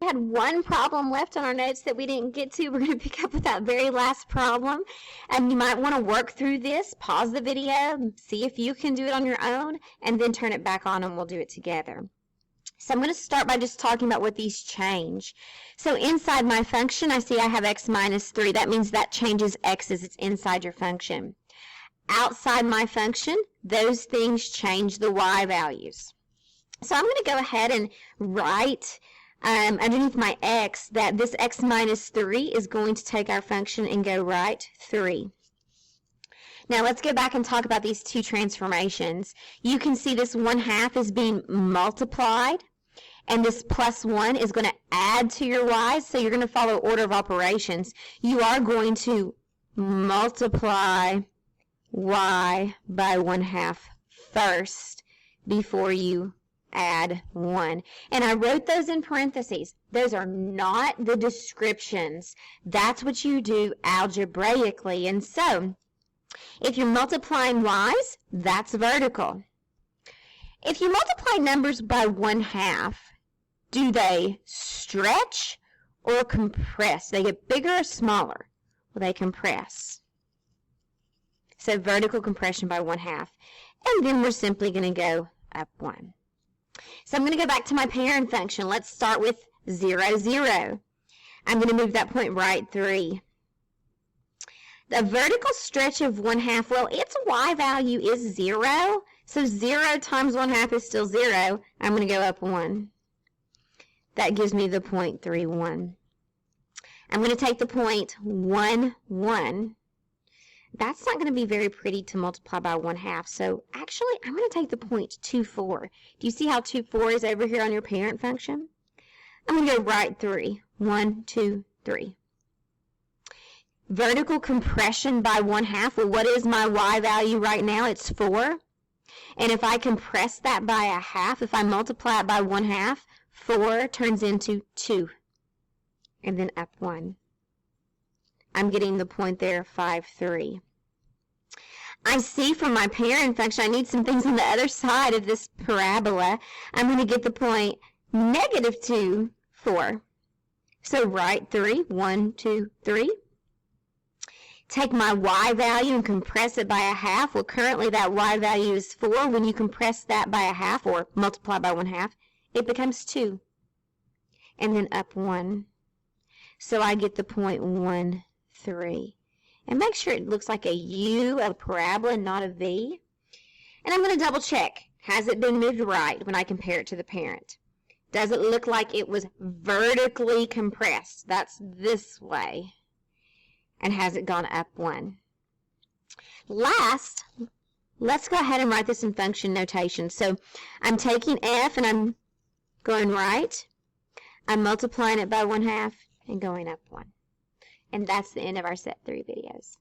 had one problem left on our notes that we didn't get to. We're going to pick up with that very last problem. You might want to work through this, pause the video, see if you can do it on your own, and then turn it back on and we'll do it together. So I'm going to start by just talking about what these change. So inside my function, I see I have x minus 3. That means that changes x as it's inside your function. Outside my function, those things change the y values. So I'm going to go ahead and write underneath my x that this x minus 3 is going to take our function and go right 3. Now let's go back and talk about these two transformations. You can see this 1/2 is being multiplied, and this plus 1 is going to add to your y's, so you're going to follow order of operations. You are going to multiply y by 1/2 first before you add 1. And I wrote those in parentheses. Those are not the descriptions. That's what you do algebraically. And so, if you're multiplying y's, that's vertical. If you multiply numbers by 1/2, do they stretch or compress? They get bigger or smaller? Well, they compress. So vertical compression by 1/2. And then we're simply going to go up 1. So I'm going to go back to my parent function. Let's start with 0, 0. I'm going to move that point right 3. The vertical stretch of 1/2, well, its y value is 0. So 0 times 1/2 is still 0. I'm going to go up 1. That gives me the point 3, 1. I'm going to take the point 1, 1. That's not going to be very pretty to multiply by 1/2. So actually, I'm going to take the point 2, 4. Do you see how 2, 4 is over here on your parent function? I'm going to go right 3. 1, 2, 3. Vertical compression by 1/2. Well, what is my y value right now? It's 4. And if I compress that by 1/2, if I multiply it by 1/2, 4 turns into 2. And then up 1. I'm getting the point there, 5, 3. I see from my parent function, I need some things on the other side of this parabola. I'm going to get the point -2, 4. So right 3, 1, 2, 3. Take my y value and compress it by 1/2. Well, currently that y value is 4. When you compress that by 1/2 or multiply by 1/2, it becomes 2. And then up 1. So I get the point 1, 3. And make sure it looks like a U, a parabola, not a V. And I'm going to double check. Has it been moved right when I compare it to the parent? Does it look like it was vertically compressed? That's this way. And has it gone up 1? Last, let's go ahead and write this in function notation. So I'm taking f and I'm going right. I'm multiplying it by 1/2 and going up 1. And that's the end of our set 3 videos.